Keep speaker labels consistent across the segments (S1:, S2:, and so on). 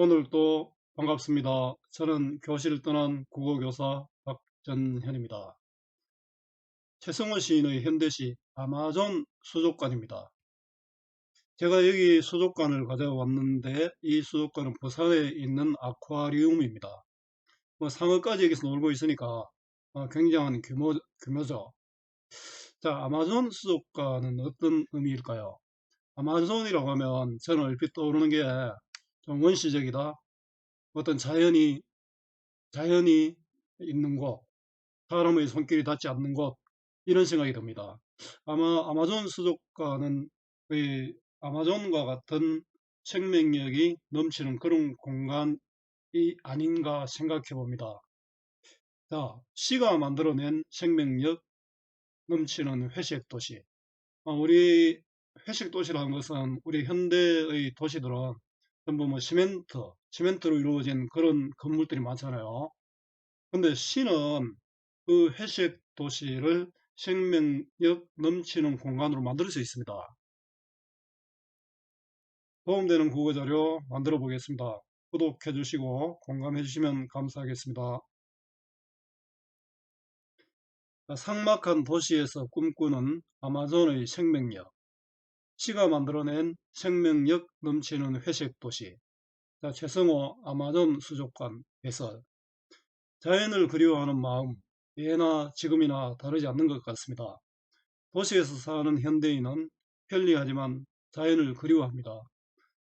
S1: 오늘 또 반갑습니다. 저는 교실을 떠난 국어교사 박전현입니다. 최성원 시인의 현대시 아마존 수족관입니다. 제가 여기 수족관을 가져왔는데 이 수족관은 부산에 있는 아쿠아리움입니다. 뭐 상어까지 여기서 놀고 있으니까 굉장한 규모죠. 자, 아마존 수족관은 어떤 의미일까요? 아마존이라고 하면 저는 얼핏 떠오르는 게 좀 원시적이다. 어떤 자연이 있는 곳, 사람의 손길이 닿지 않는 곳, 이런 생각이 듭니다. 아마 아마존 수족관은 이 아마존과 같은 생명력이 넘치는 그런 공간이 아닌가 생각해 봅니다. 자, 시가 만들어낸 생명력 넘치는 회색 도시. 우리 회색 도시라는 것은 우리 현대의 도시들은 전부 뭐 시멘트로 이루어진 그런 건물들이 많잖아요. 근데 시는 그 회색 도시를 생명력 넘치는 공간으로 만들 수 있습니다. 도움되는 국어자료 만들어 보겠습니다. 구독해 주시고 공감해 주시면 감사하겠습니다. 삭막한 도시에서 꿈꾸는 아마존의 생명력. 시가 만들어낸 생명력 넘치는 회색 도시. 자, 최성호 아마존 수족관 해설. 자연을 그리워하는 마음, 예나 지금이나 다르지 않는 것 같습니다. 도시에서 사는 현대인은 편리하지만 자연을 그리워합니다.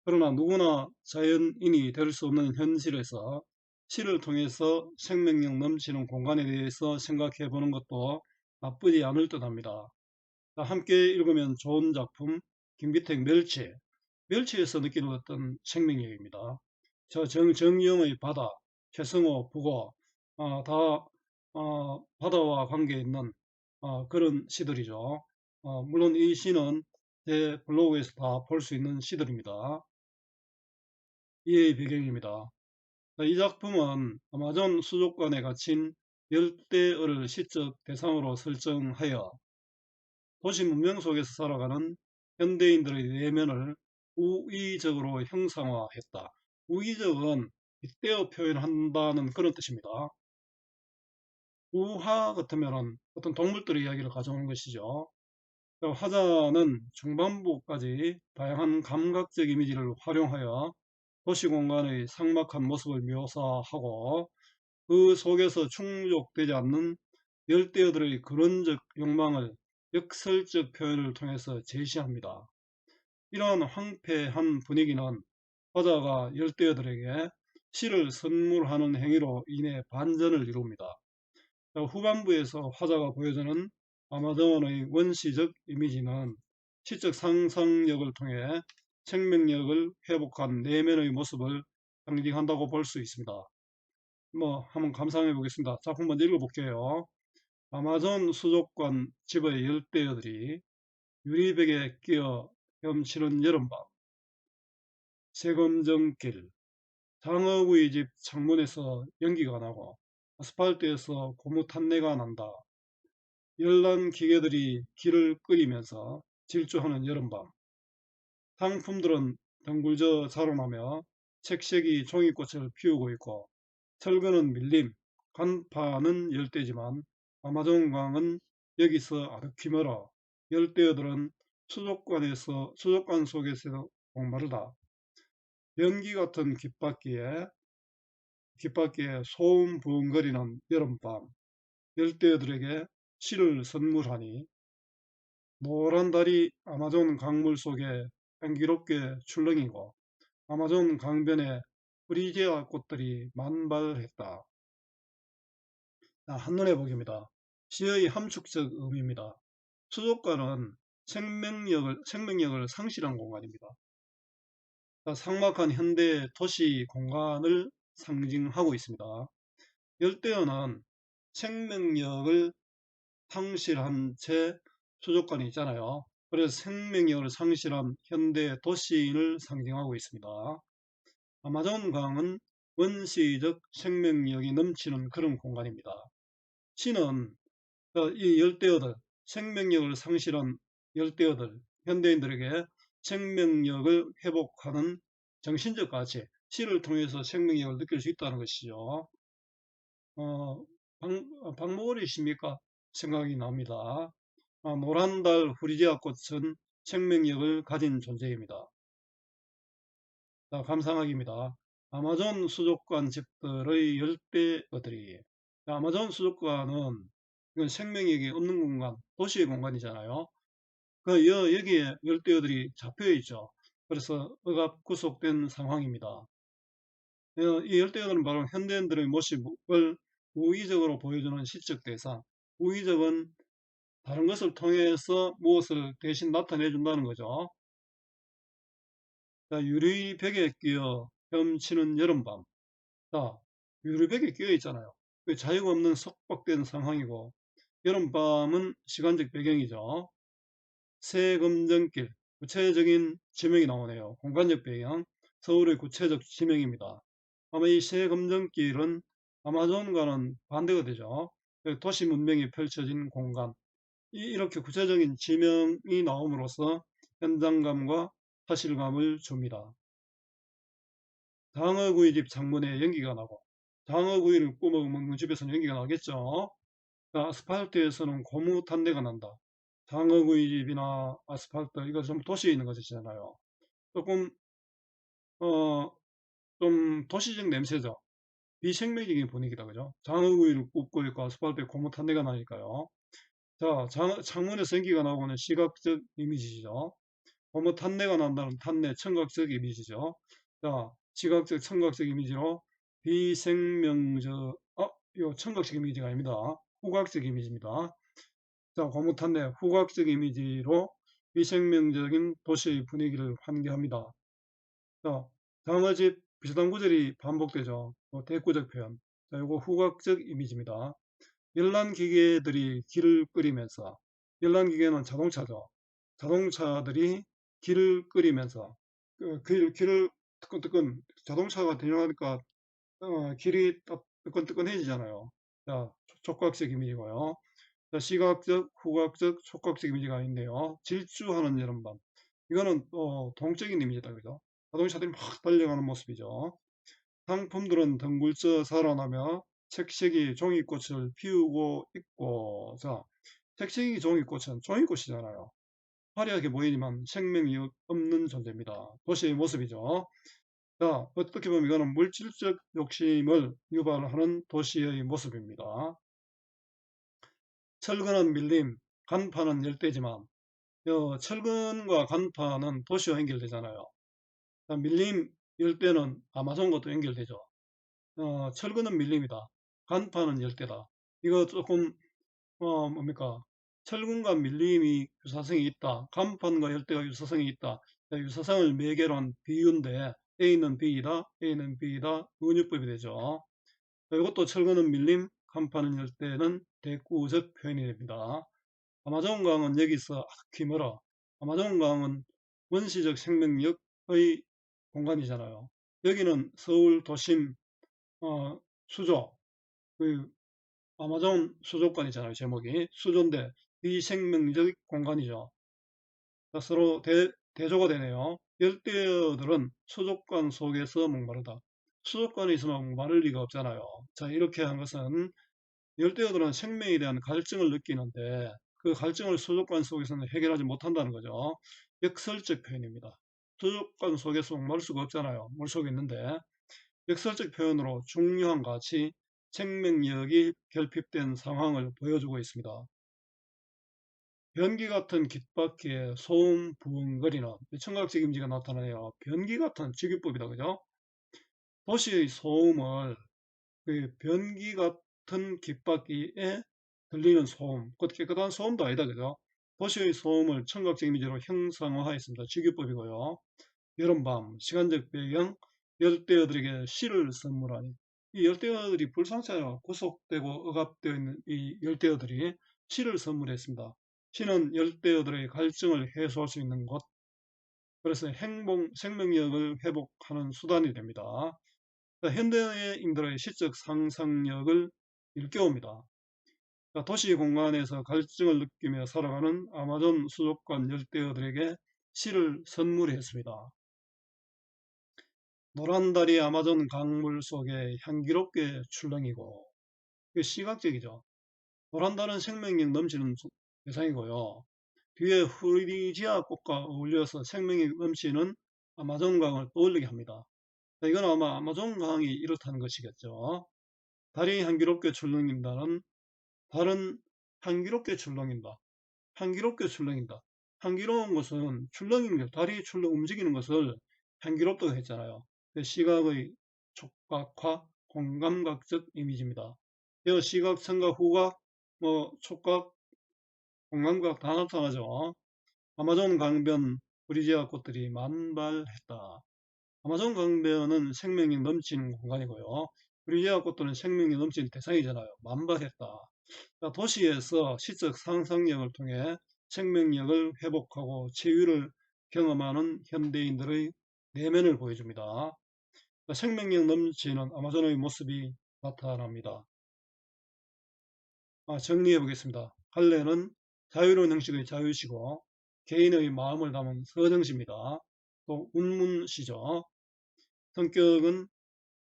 S1: 그러나 누구나 자연인이 될 수 없는 현실에서 시를 통해서 생명력 넘치는 공간에 대해서 생각해 보는 것도 나쁘지 않을 듯합니다. 함께 읽으면 좋은 작품 김기택 멸치. 멸치에서 느끼는 어떤 생명력입니다. 정영의 바다, 최승호 북어, 다 바다와 관계 있는 그런 시들이죠. 물론 이 시는 제 블로그에서 다 볼 수 있는 시들입니다. 이의 배경입니다. 이 작품은 아마존 수족관에 갇힌 열대어를 시적 대상으로 설정하여 도시 문명 속에서 살아가는 현대인들의 내면을 우의적으로 형상화했다. 우의적은 빗대어 표현한다는 그런 뜻입니다. 우화 같으면 어떤 동물들의 이야기를 가져오는 것이죠. 화자는 중반부까지 다양한 감각적 이미지를 활용하여 도시 공간의 삭막한 모습을 묘사하고 그 속에서 충족되지 않는 열대어들의 근원적 욕망을 역설적 표현을 통해서 제시합니다. 이러한 황폐한 분위기는 화자가 열대어들에게 시를 선물하는 행위로 인해 반전을 이룹니다. 후반부에서 화자가 보여주는 아마존의 원시적 이미지는 시적 상상력을 통해 생명력을 회복한 내면의 모습을 상징한다고 볼 수 있습니다. 한번 감상해 보겠습니다. 작품 먼저 읽어볼게요. 아마존 수족관 집의 열대어들이 유리벽에 끼어 헤엄치는 여름밤. 세검정길. 장어구이 집 창문에서 연기가 나고 아스팔트에서 고무 탄내가 난다. 열난 기계들이 길을 끓이면서 질주하는 여름밤. 상품들은 덩굴져 자라나며 색색이 종이꽃을 피우고 있고 철근은 밀림, 간파는 열대지만 아마존강은 여기서 아득히 멀어 열대어들은 수족관 속에서 목마르다. 연기 같은 귓바퀴에 소음 부엉거리는 여름밤. 열대어들에게 시를 선물하니 노란 달이 아마존 강물 속에 향기롭게 출렁이고 아마존 강변에 프리지아 꽃들이 만발했다. 한눈에 보기입니다. 시의 함축적 의미입니다. 수족관은 생명력을 상실한 공간입니다. 삭막한 현대 도시 공간을 상징하고 있습니다. 열대어는 생명력을 상실한 채 수족관이 있잖아요. 그래서 생명력을 상실한 현대 도시인을 상징하고 있습니다. 아마존 강은 원시적 생명력이 넘치는 그런 공간입니다. 시는 이 열대어들, 생명력을 상실한 열대어들, 현대인들에게 생명력을 회복하는 정신적 가치, 시를 통해서 생명력을 느낄 수 있다는 것이죠. 박모을이십니까? 생각이 납니다. 노란 달 후리지아 꽃은 생명력을 가진 존재입니다. 자, 감상하기입니다. 아마존 수족관 집들의 열대어들이. 아마존 수족관은 이건 생명력이 없는 공간, 도시의 공간이잖아요. 여기에 열대어들이 잡혀 있죠. 그래서 억압 구속된 상황입니다. 이 열대어들은 바로 현대인들의 모습을 우의적으로 보여주는 시적 대상. 우의적은 다른 것을 통해서 무엇을 대신 나타내 준다는 거죠. 자, 유리벽에 끼어 헤엄치는 여름밤. 자, 유리벽에 끼어 있잖아요. 자유가 없는 속박된 상황이고, 여름밤은 시간적 배경이죠. 새검정길, 구체적인 지명이 나오네요. 공간적 배경, 서울의 구체적 지명입니다. 아마 이 새검정길은 아마존과는 반대가 되죠. 도시 문명이 펼쳐진 공간. 이렇게 구체적인 지명이 나옴으로써 현장감과 사실감을 줍니다. 장어구이집 창문에 연기가 나고, 장어구이를 구워 먹는 집에서는 연기가 나겠죠. 아스팔트에서는 고무 탄내가 난다. 장어구이집이나 아스팔트, 이거 좀 도시에 있는 것이잖아요. 조금, 어, 좀 도시적 냄새죠. 비생명적인 분위기다, 그죠? 장어구이를 굽고 있고 아스팔트에 고무 탄내가 나니까요. 자, 창문에서 연기가 나오고는 시각적 이미지죠. 고무 탄내가 난다는 탄내, 청각적 이미지죠. 자, 시각적, 청각적 이미지로 비생명적, 이거 청각적 이미지가 아닙니다. 후각적 이미지입니다. 자, 고무 탄내, 후각적 이미지로 비생명적인 도시의 분위기를 환기합니다. 자, 장어집 비슷한 구절이 반복되죠. 대구적 표현. 자, 이거 후각적 이미지입니다. 열난 기계들이 길을 끓이면서, 열난 기계는 자동차죠. 자동차들이 길을 끓이면서, 길을 뜨끈뜨끈, 자동차가 대용하니까 길이 뜨끈뜨끈해지잖아요. 자, 촉각적 이미지고요. 자, 시각적, 후각적, 촉각적 이미지가 있네요. 질주하는 여름밤. 이거는 동적인 이미지다, 그죠? 자동차들이 막 달려가는 모습이죠. 상품들은 덩굴져 살아나며 색색이 종이꽃을 피우고 있고, 자, 색색이 종이꽃은 종이꽃이잖아요. 화려하게 보이지만 생명이 없는 존재입니다. 도시의 모습이죠. 자, 어떻게 보면 이거는 물질적 욕심을 유발하는 도시의 모습입니다. 철근은 밀림, 간판은 열대지만, 철근과 간판은 도시와 연결되잖아요. 밀림, 열대는 아마존과도 연결되죠. 철근은 밀림이다. 간판은 열대다. 이거 조금 뭡니까? 철근과 밀림이 유사성이 있다. 간판과 열대가 유사성이 있다. 유사성을 매개로 한 비유인데 A는 B이다, A는 B이다. 은유법이 되죠. 이것도 철근은 밀림, 간판은 열대는 대구적 표현이 됩니다. 아마존강은 여기서 아득히 멀어. 아마존강은 원시적 생명력의 공간이잖아요. 여기는 서울 도심 수조, 그 아마존 수족관이잖아요. 제목이 수조인데 비생명적 공간이죠. 서로 대조가 되네요. 열대어들은 수족관 속에서 목마르다. 수족관에 있으면 목마를 리가 없잖아요. 자, 이렇게 한 것은 열대어들은 생명에 대한 갈증을 느끼는데 그 갈증을 수족관 속에서는 해결하지 못한다는 거죠. 역설적 표현입니다. 수족관 속에서 목마를 수가 없잖아요. 물속에 있는데 역설적 표현으로 중요한 가치, 생명력이 결핍된 상황을 보여주고 있습니다. 변기 같은 깃바퀴에 소음 부엉거리는 청각적 이미지가 나타나네요. 변기 같은 직유법이다, 그죠? 도시의 소음을 그 변기 같은 깃바퀴에 들리는 소음, 그 깨끗한 소음도 아니다, 그죠? 도시의 소음을 청각적 이미지로 형상화했습니다. 직유법이고요. 여름밤, 시간적 배경, 열대어들에게 시를 선물하니 이 열대어들이 불상사로 구속되고 억압되어 있는 이 열대어들이 시를 선물했습니다. 시는 열대어들의 갈증을 해소할 수 있는 것, 그래서 생명력을 회복하는 수단이 됩니다. 현대인들의 시적 상상력을 일깨웁니다. 도시 공간에서 갈증을 느끼며 살아가는 아마존 수족관 열대어들에게 시를 선물했습니다. 노란다리 아마존 강물 속에 향기롭게 출렁이고, 이게 시각적이죠. 노란달은 생명력 넘치는 대상이고요. 뒤에 후리지아 꽃과 어울려서 생명력 넘치는 아마존강을 떠올리게 합니다. 자, 이건 아마 아마존강이 이렇다는 것이겠죠. 달이 향기롭게 출렁인다는, 달은 향기롭게 출렁인다. 향기롭게 출렁인다. 향기로운 것은 출렁이는 것, 달이 움직이는 것을 향기롭다고 했잖아요. 시각의 촉각화, 공감각적 이미지입니다. 이 시각, 청각, 후각, 촉각, 공감각 다 나타나죠. 아마존 강변 브리지아 꽃들이 만발했다. 아마존 강변은 생명력 넘치는 공간이고요. 브리지아 꽃들은 생명력 넘치는 대상이잖아요. 만발했다. 자, 도시에서 시적 상상력을 통해 생명력을 회복하고 치유를 경험하는 현대인들의 내면을 보여줍니다. 자, 생명력 넘치는 아마존의 모습이 나타납니다. 정리해 보겠습니다. 갈래는 자유로운 형식의 자유시고 개인의 마음을 담은 서정시입니다. 또 운문시죠. 성격은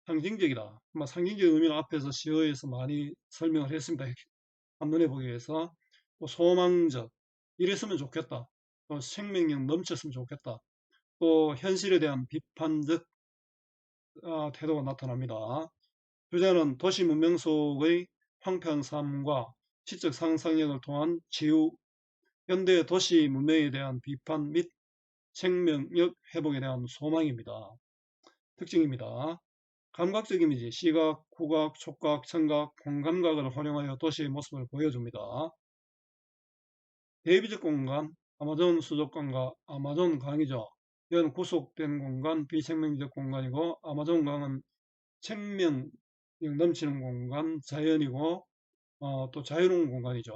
S1: 상징적이다. 상징적 의미는 앞에서 시어에서 많이 설명을 했습니다. 한눈에 보기 위해서. 또 소망적, 이랬으면 좋겠다. 또 생명력 넘쳤으면 좋겠다. 또 현실에 대한 비판적 태도가 나타납니다. 주제는 도시 문명 속의 황폐한 삶과 시적 상상력을 통한 치유, 현대 도시 문명에 대한 비판 및 생명력 회복에 대한 소망입니다. 특징입니다. 감각적 이미지, 시각, 후각, 촉각, 청각, 공감각을 활용하여 도시의 모습을 보여줍니다. 대비적 공간, 아마존 수족관과 아마존 강이죠. 이건 구속된 공간, 비생명적 공간이고, 아마존 강은 생명력 넘치는 공간, 자연이고, 또 자유로운 공간이죠.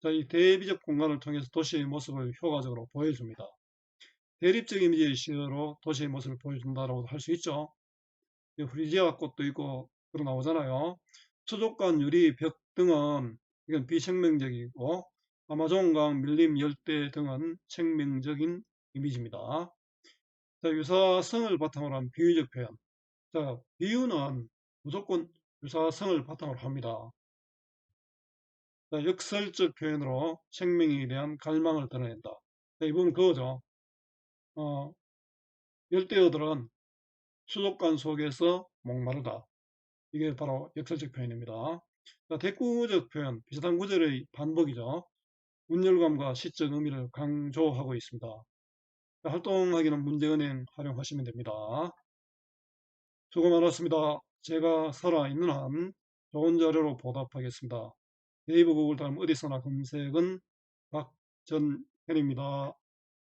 S1: 자, 이 대비적 공간을 통해서 도시의 모습을 효과적으로 보여줍니다. 대립적 이미지의 시어로 도시의 모습을 보여준다라고 할 수 있죠. 프리지아 꽃도 있고 그러 나오잖아요. 수족관 유리 벽 등은 이건 비생명적이고 아마존강 밀림 열대 등은 생명적인 이미지입니다. 자, 유사성을 바탕으로 한 비유적 표현. 자, 비유는 무조건 유사성을 바탕으로 합니다. 자, 역설적 표현으로 생명에 대한 갈망을 드러낸다. 자, 이건 그거죠. 어, 열대어들은 수족관 속에서 목마르다. 이게 바로 역설적 표현입니다. 자, 대꾸적 표현, 비슷한 구절의 반복이죠. 운율감과 시적 의미를 강조하고 있습니다. 자, 활동하기는 문제은행 활용하시면 됩니다. 수고 많았습니다. 제가 살아있는 한 좋은 자료로 보답하겠습니다. 네이버 구글 다음 어디서나 검색은 박전현입니다.